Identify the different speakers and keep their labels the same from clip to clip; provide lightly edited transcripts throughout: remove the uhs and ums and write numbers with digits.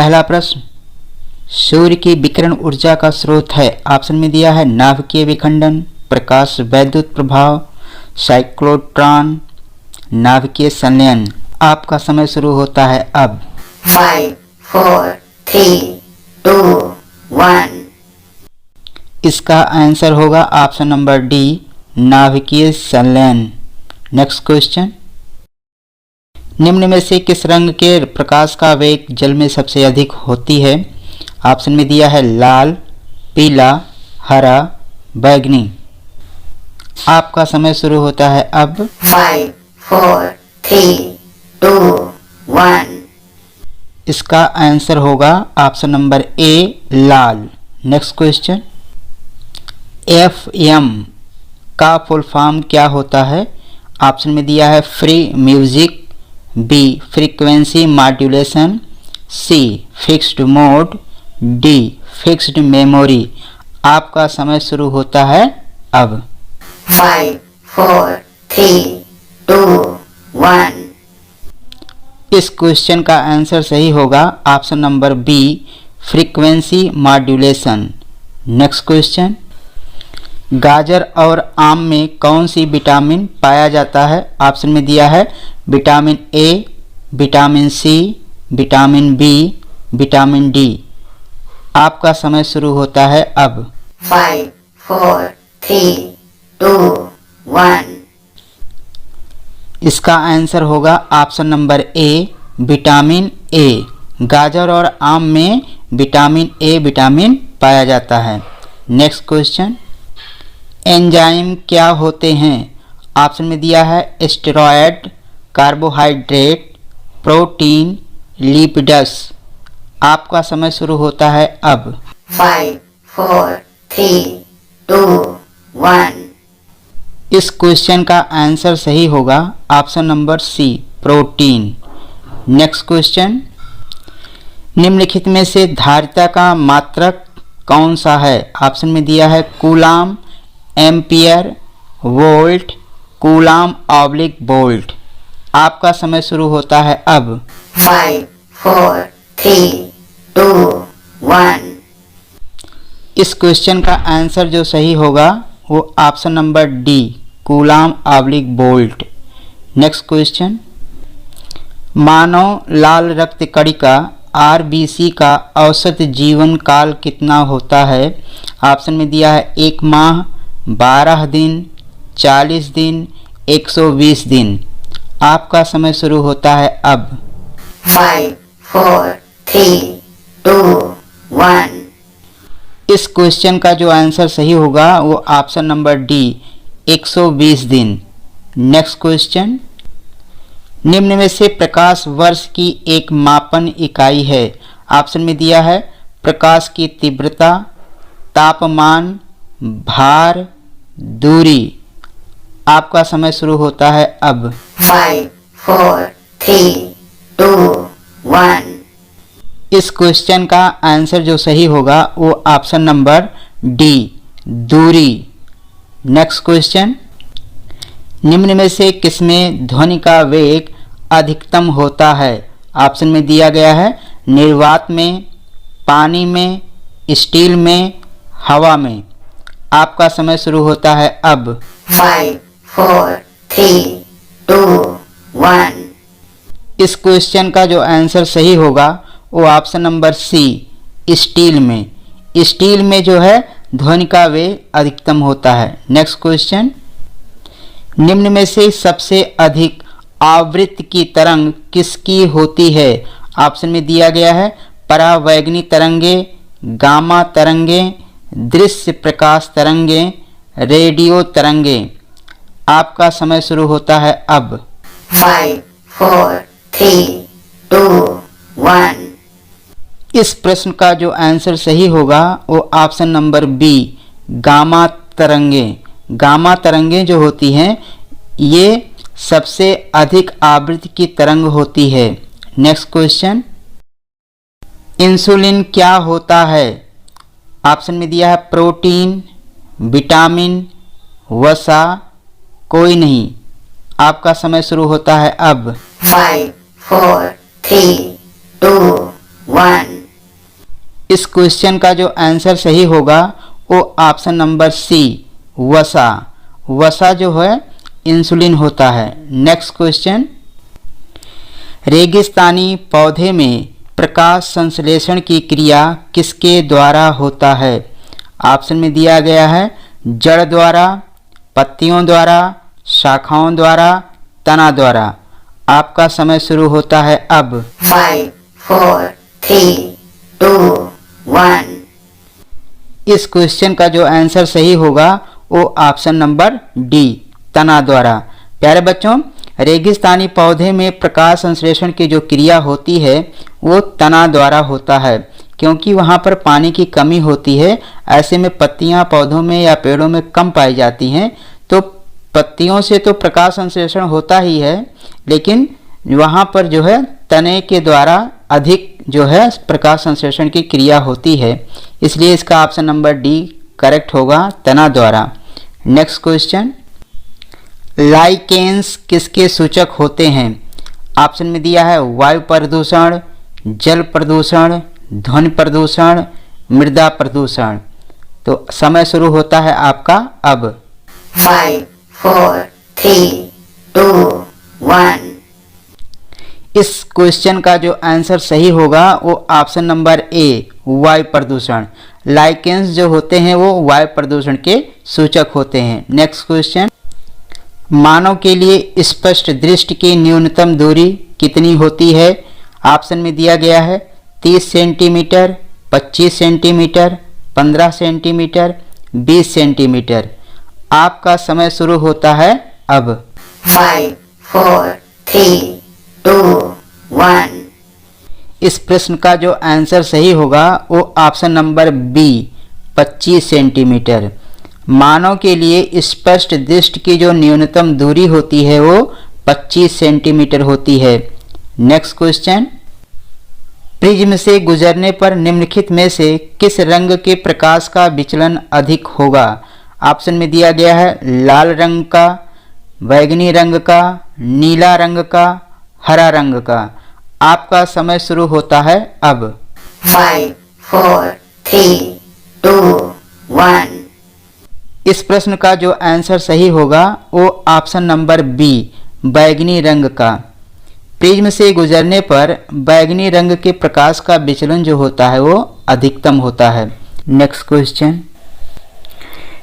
Speaker 1: पहला प्रश्न, सूर्य की विकिरण ऊर्जा का स्रोत है। ऑप्शन में दिया है नाभिकीय विखंडन, प्रकाश वैद्युत प्रभाव, साइक्लोट्रॉन, नाभिकीय संलयन। आपका समय शुरू होता है अब।
Speaker 2: 5, 4, 3, 2, 1।
Speaker 1: इसका आंसर होगा ऑप्शन नंबर डी, नाभिकीय संलयन। नेक्स्ट क्वेश्चन, निम्न में से किस रंग के प्रकाश का वेग जल में सबसे अधिक होती है। ऑप्शन में दिया है लाल, पीला, हरा, बैंगनी। आपका समय शुरू होता है अब।
Speaker 2: 5, 4, 3, 2, 1।
Speaker 1: इसका आंसर होगा ऑप्शन नंबर ए, लाल। नेक्स्ट क्वेश्चन, FM का फुल फॉर्म क्या होता है। ऑप्शन में दिया है free music, B frequency modulation, C fixed mode, D fixed memory. आपका समय शुरू होता है अब।
Speaker 2: 5, 4, 3, 2, 1।
Speaker 1: इस क्वेश्चन का आंसर सही होगा option number B, frequency modulation. Next question, गाजर और आम में कौन सी विटामिन पाया जाता है। ऑप्शन में दिया है vitamin A, vitamin C, vitamin B, vitamin D. आपका समय शुरू होता है अब।
Speaker 2: 5, 4, 3, 2, 1।
Speaker 1: इसका आंसर होगा option number A, vitamin A. गाजर और आम में विटामिन ए विटामिन पाया जाता है। नेक्स्ट क्वेश्चन, एंजाइम क्या होते हैं। ऑप्शन में दिया है स्टेरॉयड, कार्बोहाइड्रेट, प्रोटीन, लिपिड्स। आपका समय शुरू होता है अब।
Speaker 2: 5, 4, 3, 2, 1।
Speaker 1: इस क्वेश्चन का आंसर सही होगा option number C, protein. Next question, निम्नलिखित में से धारिता का मात्रक कौन सा है। ऑप्शन में दिया है coulomb, ampere, volt, coulomb oblique volt. आपका समय शुरू होता है अब।
Speaker 2: 5, 4, 3, 2, 1।
Speaker 1: इस क्वेश्चन का आंसर जो सही होगा वो option number D, coulomb oblique volt. Next question, मानव लाल रक्त कणिका RBC का औसत जीवन काल कितना होता है। ऑप्शन में दिया है 1 माह, 12 दिन, 40 दिन, 120 दिन। आपका समय शुरू होता है अब।
Speaker 2: 5, 4, 3, 2, 1।
Speaker 1: इस क्वेश्चन का जो आंसर सही होगा वो ऑप्शन नंबर डी, 120 दिन। नेक्स्ट क्वेश्चन, निम्न में से प्रकाश वर्ष की एक मापन इकाई है। ऑप्शन में दिया है प्रकाश की तीव्रता, तापमान, भार, दूरी। आपका समय शुरू होता है अब।
Speaker 2: 5, 4, 3, 2, 1।
Speaker 1: इस क्वेश्चन का आंसर जो सही होगा वो ऑप्शन नंबर डी, दूरी। नेक्स्ट क्वेश्चन, निम्न में से किसमें ध्वनि का वेग अधिकतम होता है। ऑप्शन में दिया गया है निर्वात में, पानी में, स्टील में, हवा में। आपका समय शुरू होता है अब।
Speaker 2: 5, 4, 3, 2, 1।
Speaker 1: इस क्वेश्चन का जो आंसर सही होगा वो ऑप्शन नंबर सी, स्टील में। स्टील में जो है ध्वनि का वेग अधिकतम होता है। नेक्स्ट क्वेश्चन, निम्न में से सबसे अधिक आवृत्ति की तरंग किसकी होती है। ऑप्शन में दिया गया है परावैगनी तरंगे, गामा तरंगे, दृश्य प्रकाश तरंगे, रेडियो तरंगे। आपका समय शुरू होता है अब।
Speaker 2: 5, 4, 3, 2, 1।
Speaker 1: इस प्रश्न का जो आंसर सही होगा वो ऑप्शन नंबर बी, गामा तरंगे। गामा तरंगे जो होती हैं ये सबसे अधिक आवृत्ति की तरंग होती है। नेक्स्ट क्वेश्चन, इंसुलिन क्या होता है। ऑप्शन में दिया है प्रोटीन, विटामिन, वसा, कोई नहीं। आपका समय शुरू होता है अब।
Speaker 2: 5, 4, 3, 2, 1।
Speaker 1: इस क्वेश्चन का जो आंसर सही होगा वो ऑप्शन नंबर सी वसा। वसा जो है इंसुलिन होता है। नेक्स्ट क्वेश्चन, रेगिस्तानी पौधे में प्रकाश संश्लेषण की क्रिया किसके द्वारा होता है? ऑप्शन में दिया गया है जड़ द्वारा, पत्तियों द्वारा, शाखाओं द्वारा, तना द्वारा। आपका समय शुरू होता है अब।
Speaker 2: 5, 4, 3, 2, 1।
Speaker 1: इस क्वेश्चन का जो आंसर सही होगा वो ऑप्शन नंबर डी तना द्वारा। प्यारे बच्चों, रेगिस्तानी पौधे में प्रकाश संश्लेषण की जो क्रिया होती है वो तना द्वारा होता है, क्योंकि वहाँ पर पानी की कमी होती है। ऐसे में पत्तियाँ पौधों में या पेड़ों में कम पाई जाती हैं, तो पत्तियों से तो प्रकाश संश्लेषण होता ही है, लेकिन वहाँ पर जो है तने के द्वारा अधिक जो है प्रकाश संश्लेषण की क्रिया होती है, इसलिए इसका ऑप्शन नंबर डी करेक्ट होगा, तना द्वारा। नेक्स्ट क्वेश्चन, लाइकेंस किसके सूचक होते हैं? ऑप्शन में दिया है वायु प्रदूषण, जल प्रदूषण, ध्वनि प्रदूषण, मृदा प्रदूषण। तो समय शुरू होता है आपका अब।
Speaker 2: 5, 4, 3, 2, 1।
Speaker 1: इस क्वेश्चन का जो आंसर सही होगा वो ऑप्शन नंबर ए वायु प्रदूषण। लाइकेंस जो होते हैं वो वायु प्रदूषण के सूचक होते हैं। नेक्स्ट क्वेश्चन, मानव के लिए स्पष्ट दृष्टि की न्यूनतम दूरी कितनी होती है? ऑप्शन में दिया गया है 30 सेंटीमीटर, 25 सेंटीमीटर, 15 सेंटीमीटर, 20 सेंटीमीटर। आपका समय शुरू होता है अब।
Speaker 2: 5, 4, 3, 2, 1।
Speaker 1: इस प्रश्न का जो आंसर सही होगा वो ऑप्शन नंबर बी 25 सेंटीमीटर। मानव के लिए स्पष्ट दृष्टि की जो न्यूनतम दूरी होती है वो 25 सेंटीमीटर होती है। नेक्स्ट क्वेश्चन, प्रिज्म से गुजरने पर निम्नलिखित में से किस रंग के प्रकाश का विचलन अधिक होगा? ऑप्शन में दिया गया है लाल रंग का, बैंगनी रंग का, नीला रंग का, हरा रंग का। आपका समय शुरू होता है अब।
Speaker 2: 5, 4, 3, 2, 1।
Speaker 1: इस प्रश्न का जो आंसर सही होगा वो ऑप्शन नंबर बी बैंगनी रंग का। प्रिज्म से गुजरने पर बैंगनी रंग के प्रकाश का विचलन जो होता है वो अधिकतम होता है। नेक्स्ट क्वेश्चन,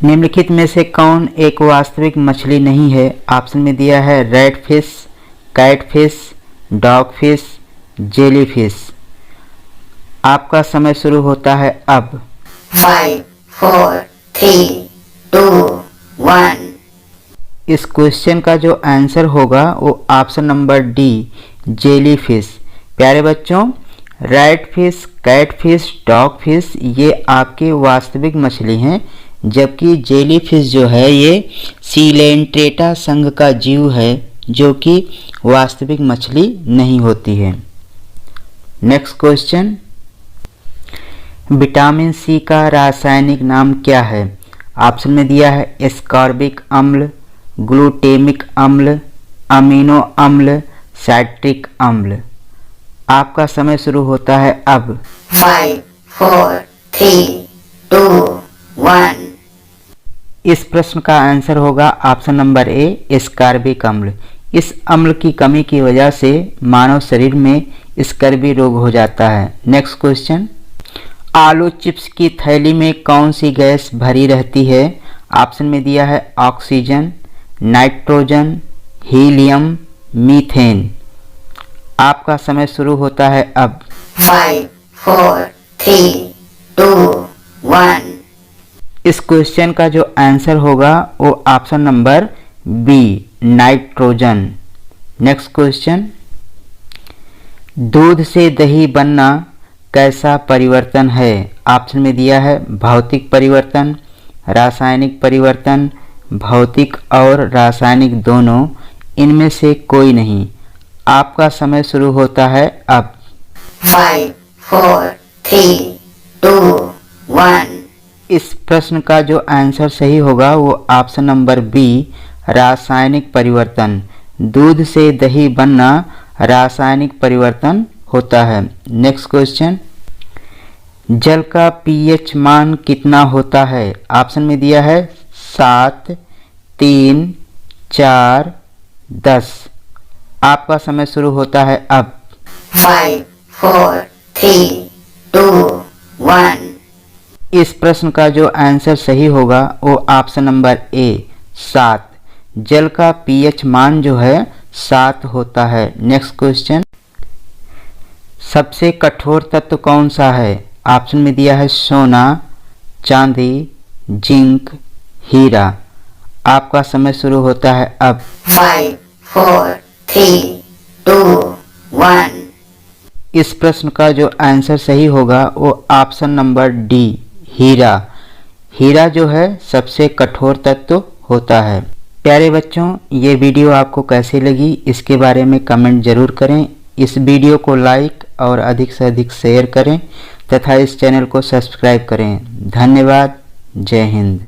Speaker 1: निम्नलिखित में से कौन एक वास्तविक मछली नहीं है? ऑप्शन में दिया है red fish, catfish, dogfish, jellyfish. आपका समय शुरू होता है अब।
Speaker 2: 5, 4, 3, 2, 1।
Speaker 1: इस क्वेश्चन का जो आंसर होगा वो option number D jellyfish. प्यारे बच्चों, red fish, catfish, dogfish ये आपके वास्तविक मछली हैं, जबकि जेली फिश जो है ये सीलेंट्रेटा संघ का जीव है, जो कि वास्तविक मछली नहीं होती है। नेक्स्ट क्वेश्चन, विटामिन सी का रासायनिक नाम क्या है? ऑप्शन में दिया है एस्कॉर्बिक अम्ल, ग्लूटेमिक अम्ल, अमीनो अम्ल, साइट्रिक अम्ल। आपका समय शुरू होता है अब।
Speaker 2: 5, 4, 3, 2, 1।
Speaker 1: इस प्रश्न का आंसर होगा ऑप्शन नंबर ए एस्कॉर्बिक अम्ल। इस अम्ल की कमी की वजह से मानव शरीर में स्कर्वी रोग हो जाता है। नेक्स्ट क्वेश्चन, आलू चिप्स की थैली में कौन सी गैस भरी रहती है? ऑप्शन में दिया है ऑक्सीजन, नाइट्रोजन, हीलियम, मीथेन। आपका समय शुरू होता है अब।
Speaker 2: 5, 4, 3, 2, 1।
Speaker 1: इस क्वेश्चन का जो आंसर होगा वो option number B nitrogen. Next question, दूध से दही बनना कैसा परिवर्तन है? ऑप्शन में दिया है भौतिक परिवर्तन, रासायनिक परिवर्तन, भौतिक और रासायनिक दोनों, इनमें से कोई नहीं। आपका समय शुरू होता है अब।
Speaker 2: 5, 4, 3, 2, 1।
Speaker 1: इस प्रश्न का जो आंसर सही होगा वो ऑप्शन नंबर बी रासायनिक परिवर्तन। दूध से दही बनना रासायनिक परिवर्तन होता है। नेक्स्ट क्वेश्चन, जल का पीएच मान कितना होता है? ऑप्शन में दिया है 7, 3, 4, 10। आपका समय शुरू होता है अब।
Speaker 2: 5, 4, 3, 2, 1।
Speaker 1: इस प्रश्न का जो आंसर सही होगा वो ऑप्शन नंबर ए 7। जल का पीएच मान जो है 7 होता है। नेक्स्ट क्वेश्चन, सबसे कठोर तत्व कौन सा है? ऑप्शन में दिया है सोना, चांदी, जिंक, हीरा। आपका समय शुरू होता है अब।
Speaker 2: 5, 4, 3, 2, 1।
Speaker 1: इस प्रश्न का जो आंसर सही होगा वो ऑप्शन नंबर डी हीरा। हीरा जो है सबसे कठोर तत्व होता है। प्यारे बच्चों, ये वीडियो आपको कैसी लगी इसके बारे में कमेंट जरूर करें। इस वीडियो को लाइक और अधिक से अधिक शेयर करें तथा इस चैनल को सब्सक्राइब करें। धन्यवाद। जय हिंद।